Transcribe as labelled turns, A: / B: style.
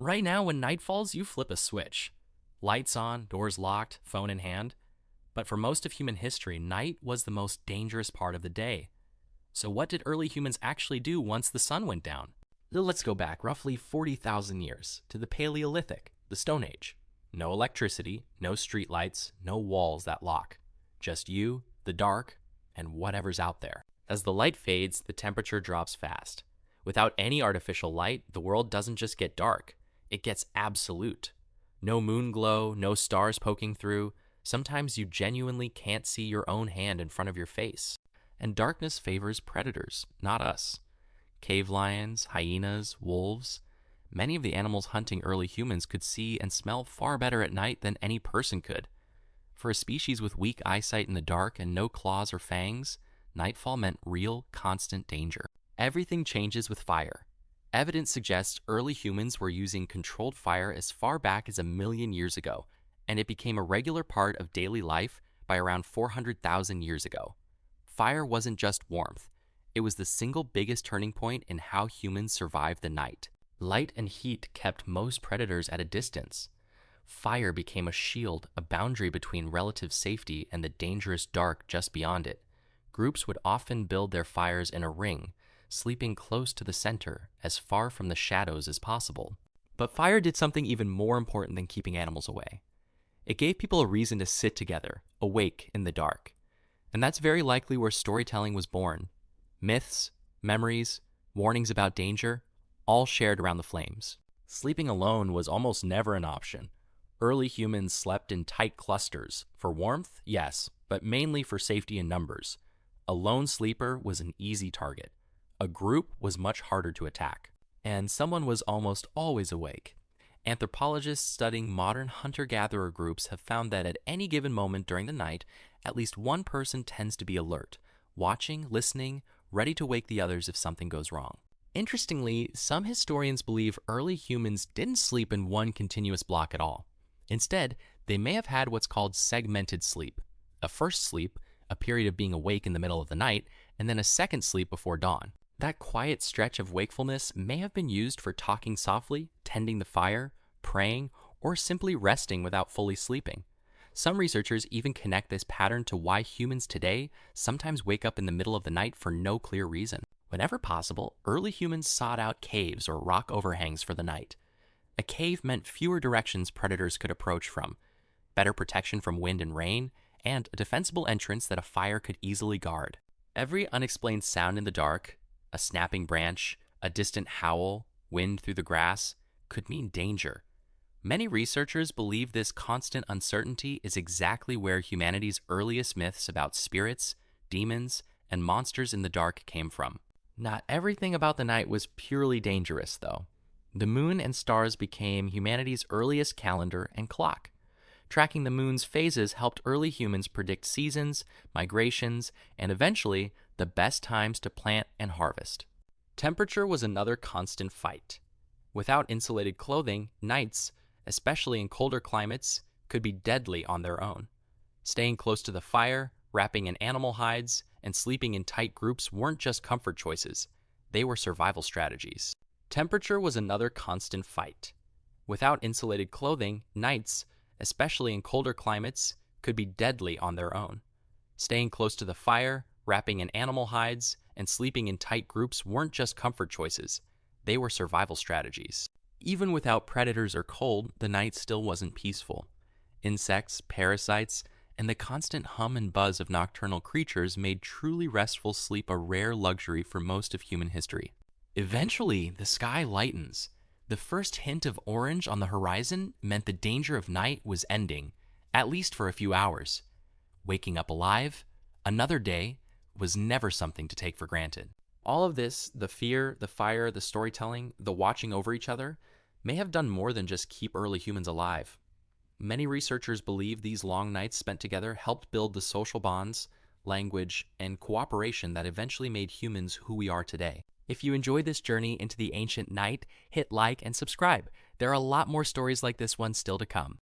A: Right now, when night falls, you flip a switch. Lights on, doors locked, phone in hand. But for most of human history, night was the most dangerous part of the day. So, what did early humans actually do once the sun went down? Let's go back roughly 40,000 years to the Paleolithic, the Stone Age. No electricity, no streetlights, no walls that lock. Just you, the dark, and whatever's out there. As the light fades, the temperature drops fast. Without any artificial light, the world doesn't just get dark, it gets absolute. No moon glow, no stars poking through. Sometimes you genuinely can't see your own hand in front of your face. And darkness favors predators, not us. Cave lions, hyenas, wolves. Many of the animals hunting early humans could see and smell far better at night than any person could. For a species with weak eyesight in the dark and no claws or fangs, nightfall meant real, constant danger. Everything changes with fire. Evidence suggests early humans were using controlled fire as far back as 1,000,000 years ago, and it became a regular part of daily life by around 400,000 years ago. Fire wasn't just warmth. It was the single biggest turning point in how humans survived the night. Light and heat kept most predators at a distance. Fire became a shield, a boundary between relative safety and the dangerous dark just beyond it. Groups would often build their fires in a ring, sleeping close to the center, as far from the shadows as possible. But fire did something even more important than keeping animals away. It gave people a reason to sit together, awake in the dark. And that's very likely where storytelling was born. Myths, memories, warnings about danger, all shared around the flames. Sleeping alone was almost never an option. Early humans slept in tight clusters. For warmth, yes, but mainly for safety in numbers. A lone sleeper was an easy target. A group was much harder to attack. And someone was almost always awake. Anthropologists studying modern hunter-gatherer groups have found that at any given moment during the night, at least one person tends to be alert, watching, listening, ready to wake the others if something goes wrong. Interestingly, some historians believe early humans didn't sleep in one continuous block at all. Instead, they may have had what's called segmented sleep. A first sleep, a period of being awake in the middle of the night, and then a second sleep before dawn. That quiet stretch of wakefulness may have been used for talking softly, tending the fire, praying, or simply resting without fully sleeping. Some researchers even connect this pattern to why humans today sometimes wake up in the middle of the night for no clear reason. Whenever possible, early humans sought out caves or rock overhangs for the night. A cave meant fewer directions predators could approach from, better protection from wind and rain, and a defensible entrance that a fire could easily guard. Every unexplained sound in the dark, a snapping branch, a distant howl, wind through the grass, could mean danger. Many researchers believe this constant uncertainty is exactly where humanity's earliest myths about spirits, demons, and monsters in the dark came from. Not everything about the night was purely dangerous, though. The moon and stars became humanity's earliest calendar and clock. Tracking the moon's phases helped early humans predict seasons, migrations, and eventually the best times to plant and harvest. Temperature was another constant fight. Without insulated clothing, nights, especially in colder climates, could be deadly on their own. Staying close to the fire, wrapping in animal hides, and sleeping in tight groups weren't just comfort choices. They were survival strategies. Temperature was another constant fight. Without insulated clothing, nights, especially in colder climates, could be deadly on their own. Staying close to the fire, wrapping in animal hides, and sleeping in tight groups weren't just comfort choices. They were survival strategies. Even without predators or cold, the night still wasn't peaceful. Insects, parasites, and the constant hum and buzz of nocturnal creatures made truly restful sleep a rare luxury for most of human history. Eventually, the sky lightens. The first hint of orange on the horizon meant the danger of night was ending, at least for a few hours. Waking up alive, another day, was never something to take for granted. All of this, the fear, the fire, the storytelling, the watching over each other, may have done more than just keep early humans alive. Many researchers believe these long nights spent together helped build the social bonds, language, and cooperation that eventually made humans who we are today. If you enjoyed this journey into the ancient night, hit like and subscribe. There are a lot more stories like this one still to come.